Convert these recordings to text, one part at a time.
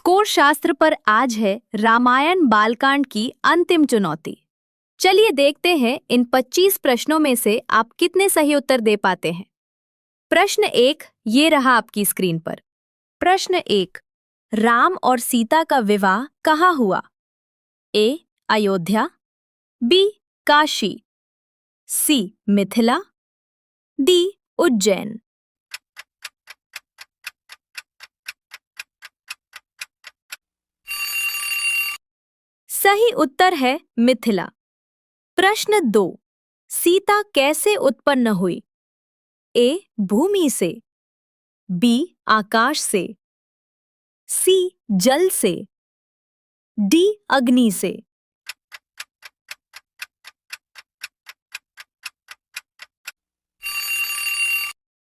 Score शास्त्र पर आज है रामायण बालकांड की अंतिम चुनौती। चलिए देखते हैं इन 25 प्रश्नों में से आप कितने सही उत्तर दे पाते हैं। प्रश्न 1 ये रहा आपकी स्क्रीन पर। प्रश्न 1, राम और सीता का विवाह कहाँ हुआ? ए अयोध्या, बी काशी, सी मिथिला, डी उज्जैन। सही उत्तर है मिथिला। प्रश्न 2, सीता कैसे उत्पन्न हुई? ए भूमि से, बी आकाश से, सी जल से, डी अग्नि से।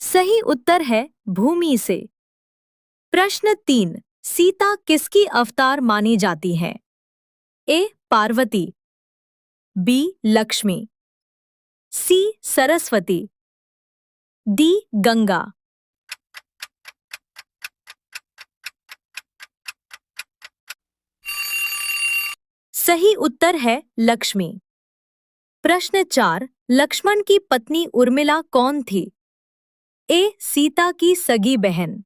सही उत्तर है भूमि से। प्रश्न 3, सीता किसकी अवतार मानी जाती है? ए पार्वती, बी लक्ष्मी, सी सरस्वती, डी गंगा। सही उत्तर है लक्ष्मी। प्रश्न 4, लक्ष्मण की पत्नी उर्मिला कौन थी? ए सीता की सगी बहन,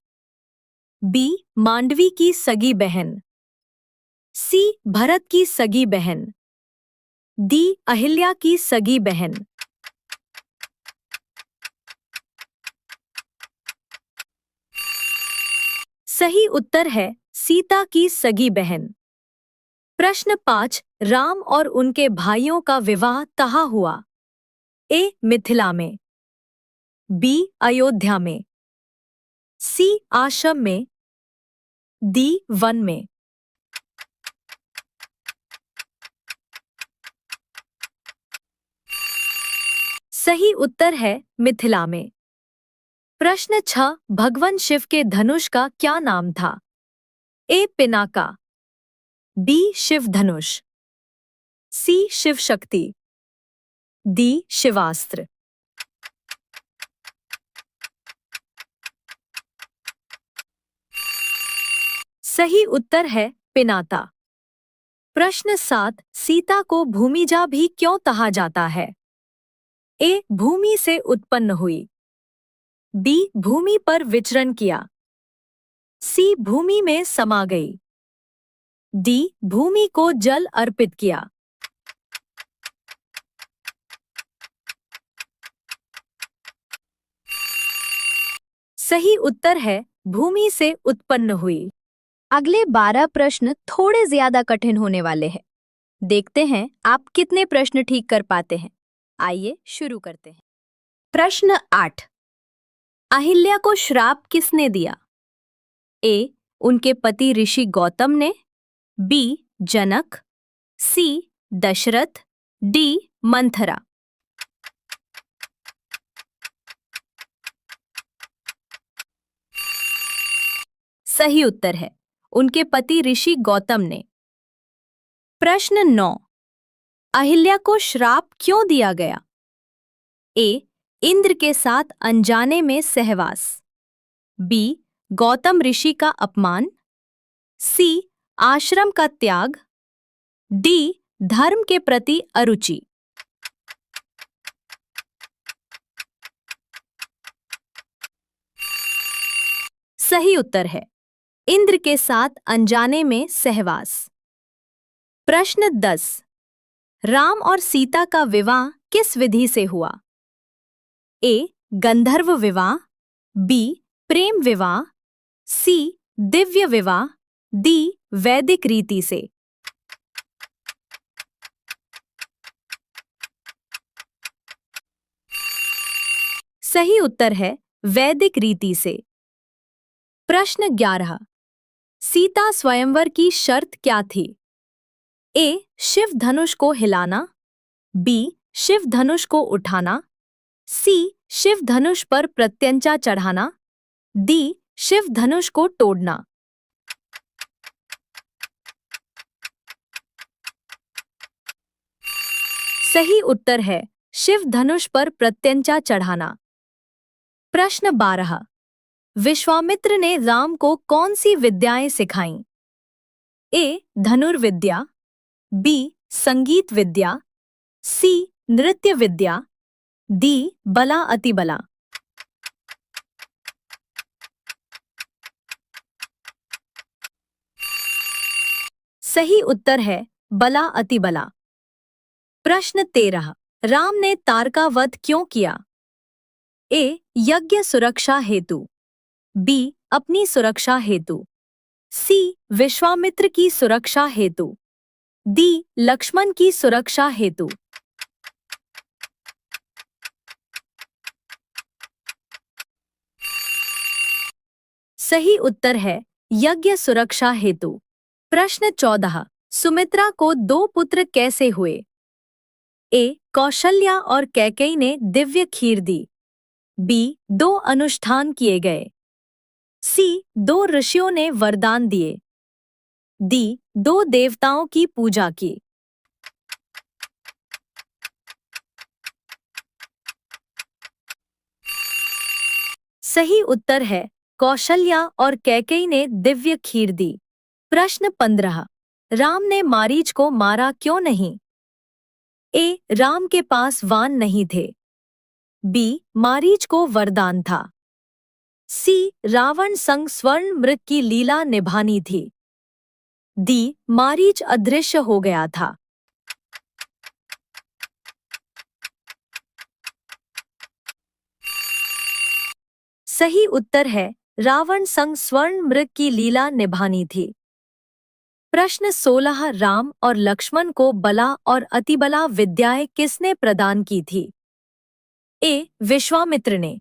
बी मांडवी की सगी बहन, सी भरत की सगी बहन, डी अहिल्या की सगी बहन। सही उत्तर है सीता की सगी बहन। प्रश्न 5, राम और उनके भाइयों का विवाह कहाँ हुआ? ए मिथिला में, बी अयोध्या में, सी आश्रम में, डी वन में। सही उत्तर है मिथिला में। प्रश्न 6, भगवान शिव के धनुष का क्या नाम था? ए पिनाका, बी शिव धनुष, सी शिव शक्ति, डी शिवास्त्र। सही उत्तर है पिनाता। प्रश्न 7, सीता को भूमिजा भी क्यों कहा जाता है? ए भूमि से उत्पन्न हुई, बी भूमि पर विचरण किया, सी भूमि में समा गई, डी भूमि को जल अर्पित किया। सही उत्तर है भूमि से उत्पन्न हुई। अगले 12 प्रश्न थोड़े ज्यादा कठिन होने वाले हैं। देखते हैं आप कितने प्रश्न ठीक कर पाते हैं। आइए शुरू करते हैं। प्रश्न 8, अहिल्या को श्राप किसने दिया? ए उनके पति ऋषि गौतम ने, बी जनक, सी दशरथ, डी मंथरा। सही उत्तर है उनके पति ऋषि गौतम ने। प्रश्न 9, अहिल्या को श्राप क्यों दिया गया? ए इंद्र के साथ अनजाने में सहवास, बी गौतम ऋषि का अपमान, सी आश्रम का त्याग, डी धर्म के प्रति अरुचि। सही उत्तर है इंद्र के साथ अनजाने में सहवास। प्रश्न 10, राम और सीता का विवाह किस विधि से हुआ? ए गंधर्व विवाह, बी प्रेम विवाह, सी दिव्य विवाह, डी वैदिक रीति से। सही उत्तर है वैदिक रीति से। प्रश्न 11, सीता स्वयंवर की शर्त क्या थी? ए शिव धनुष को हिलाना, बी शिव धनुष को उठाना, सी शिव धनुष पर प्रत्यंचा चढ़ाना, डी शिव धनुष को तोड़ना। सही उत्तर है शिव धनुष पर प्रत्यंचा चढ़ाना। प्रश्न 12, विश्वामित्र ने राम को कौन सी विद्याएं सिखाईं? ए धनुर्विद्या, बी संगीत विद्या, सी नृत्य विद्या, डी बला अतिबला। सही उत्तर है बला अतिबला। प्रश्न 13। राम ने तारका वध क्यों किया? ए यज्ञ सुरक्षा हेतु, बी अपनी सुरक्षा हेतु, सी विश्वामित्र की सुरक्षा हेतु, डी लक्ष्मण की सुरक्षा हेतु। सही उत्तर है यज्ञ सुरक्षा हेतु। प्रश्न 14। सुमित्रा को 2 पुत्र कैसे हुए? ए कौशल्या और कैकेयी ने दिव्य खीर दी, बी 2 अनुष्ठान किए गए, सी 2 ऋषियों ने वरदान दिए, डी 2 देवताओं की पूजा की। सही उत्तर है कौशल्या और कैकेयी ने दिव्य खीर दी। प्रश्न 15। राम ने मारीच को मारा क्यों नहीं? ए राम के पास वाण नहीं थे, बी मारीच को वरदान था, सी रावण संग स्वर्ण मृग की लीला निभानी थी, डी मारीच अदृश्य हो गया था। सही उत्तर है रावण संग स्वर्ण मृग की लीला निभानी थी। प्रश्न 16। राम और लक्ष्मण को बला और अतिबला विद्याएं किसने प्रदान की थी? ए विश्वामित्र ने,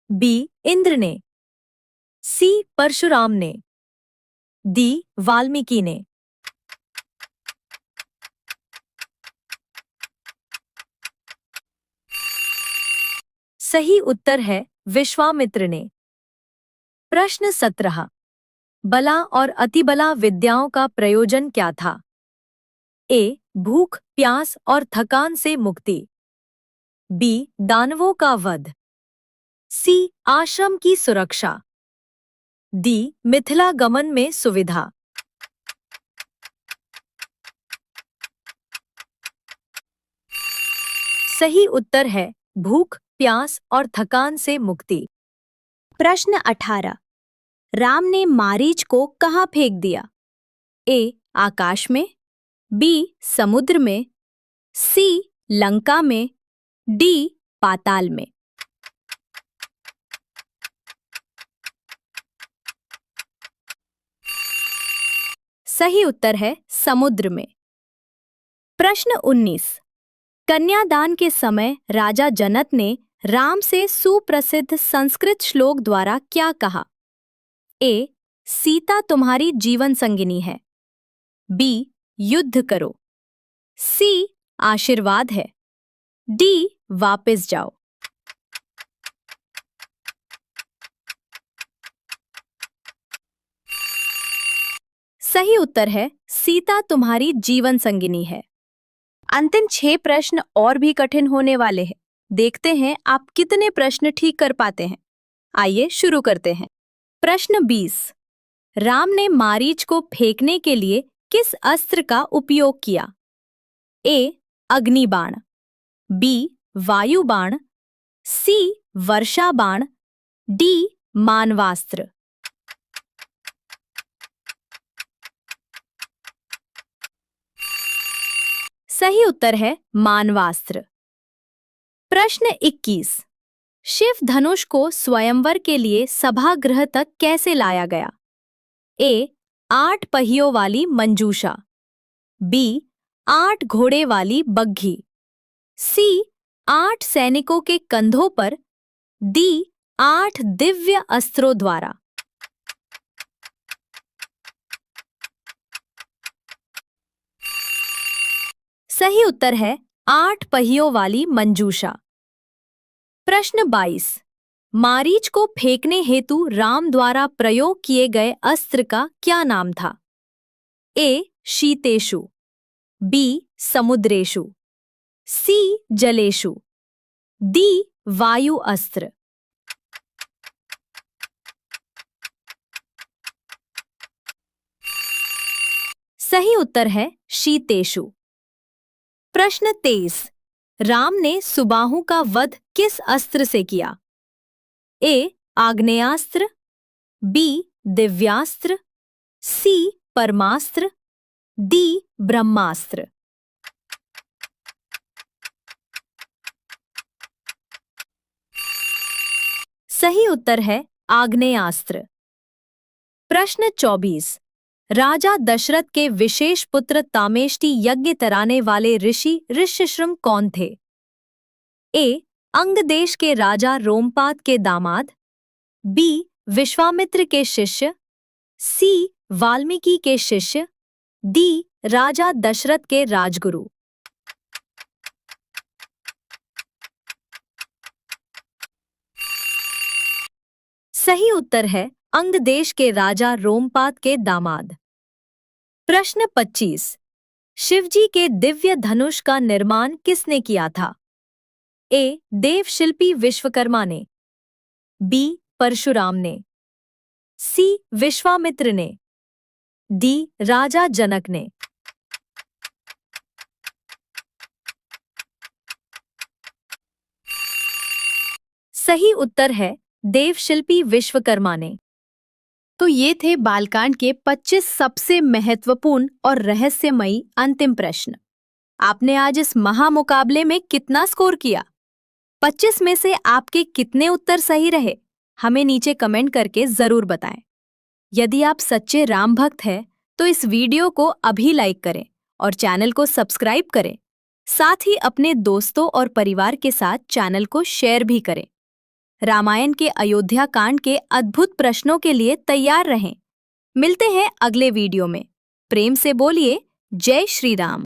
बी इंद्र ने, सी परशुराम ने, डी वाल्मीकि ने। सही उत्तर है विश्वामित्र ने। प्रश्न 17। बला और अतिबला विद्याओं का प्रयोजन क्या था? ए भूख प्यास और थकान से मुक्ति, बी दानवों का वध, सी आश्रम की सुरक्षा, डी मिथिला गमन में सुविधा। सही उत्तर है भूख प्यास और थकान से मुक्ति। प्रश्न 18। राम ने मारीच को कहाँ फेंक दिया? ए आकाश में, बी समुद्र में, सी लंका में, डी पाताल में। सही उत्तर है समुद्र में। प्रश्न 19। कन्यादान के समय राजा जनक ने राम से सुप्रसिद्ध संस्कृत श्लोक द्वारा क्या कहा? ए सीता तुम्हारी जीवन संगिनी है, बी युद्ध करो, सी आशीर्वाद है, डी वापस जाओ। सही उत्तर है सीता तुम्हारी जीवन संगिनी है। अंतिम 6 प्रश्न और भी कठिन होने वाले हैं। देखते हैं आप कितने प्रश्न ठीक कर पाते हैं। आइए शुरू करते हैं। प्रश्न 20। राम ने मारीच को फेंकने के लिए किस अस्त्र का उपयोग किया? ए अग्नि बाण, बी वायु बाण, सी वर्षा बाण, डी मानवास्त्र। सही उत्तर है मानवास्त्र। प्रश्न 21। शिव धनुष को स्वयंवर के लिए सभागृह तक कैसे लाया गया? ए 8 पहियों वाली मंजूषा, बी 8 घोड़े वाली बग्घी, सी 8 सैनिकों के कंधों पर, डी 8 दिव्य अस्त्रों द्वारा। सही उत्तर है 8 पहियों वाली मंजूषा। प्रश्न 22। मारीच को फेंकने हेतु राम द्वारा प्रयोग किए गए अस्त्र का क्या नाम था? ए शीतेषु, बी समुद्रेषु, सी जलेषु, डी वायु अस्त्र। सही उत्तर है शीतेषु। प्रश्न 23। राम ने सुबाहु का वध किस अस्त्र से किया? ए. आग्नेयास्त्र, बी. दिव्यास्त्र, सी. परमास्त्र, डी. ब्रह्मास्त्र। सही उत्तर है आग्नेयास्त्र। प्रश्न 24। राजा दशरथ के विशेष पुत्र तामेष्टि यज्ञ तराने वाले ऋषि ऋष्यशृंग कौन थे? ए. अंग देश के राजा रोमपाद के दामाद, बी. विश्वामित्र के शिष्य, सी. वाल्मीकि के शिष्य, डी. राजा दशरथ के राजगुरु। सही उत्तर है अंग देश के राजा रोमपाद के दामाद। प्रश्न 25। शिवजी के दिव्य धनुष का निर्माण किसने किया था? ए. देवशिल्पी विश्वकर्मा ने, बी. परशुराम ने, सी. विश्वामित्र ने, डी. राजा जनक ने। सही उत्तर है देवशिल्पी विश्वकर्मा ने। तो ये थे बालकांड के 25 सबसे महत्वपूर्ण और रहस्यमयी अंतिम प्रश्न। आपने आज इस महामुकाबले में कितना स्कोर किया? 25 में से आपके कितने उत्तर सही रहे? हमें नीचे कमेंट करके जरूर बताएं। यदि आप सच्चे राम भक्त हैं तो इस वीडियो को अभी लाइक करें और चैनल को सब्सक्राइब करें। साथ ही अपने दोस्तों और परिवार के साथ चैनल को शेयर भी करें। रामायण के अयोध्या कांड के अद्भुत प्रश्नों के लिए तैयार रहें। मिलते हैं अगले वीडियो में। प्रेम से बोलिए जय श्री राम।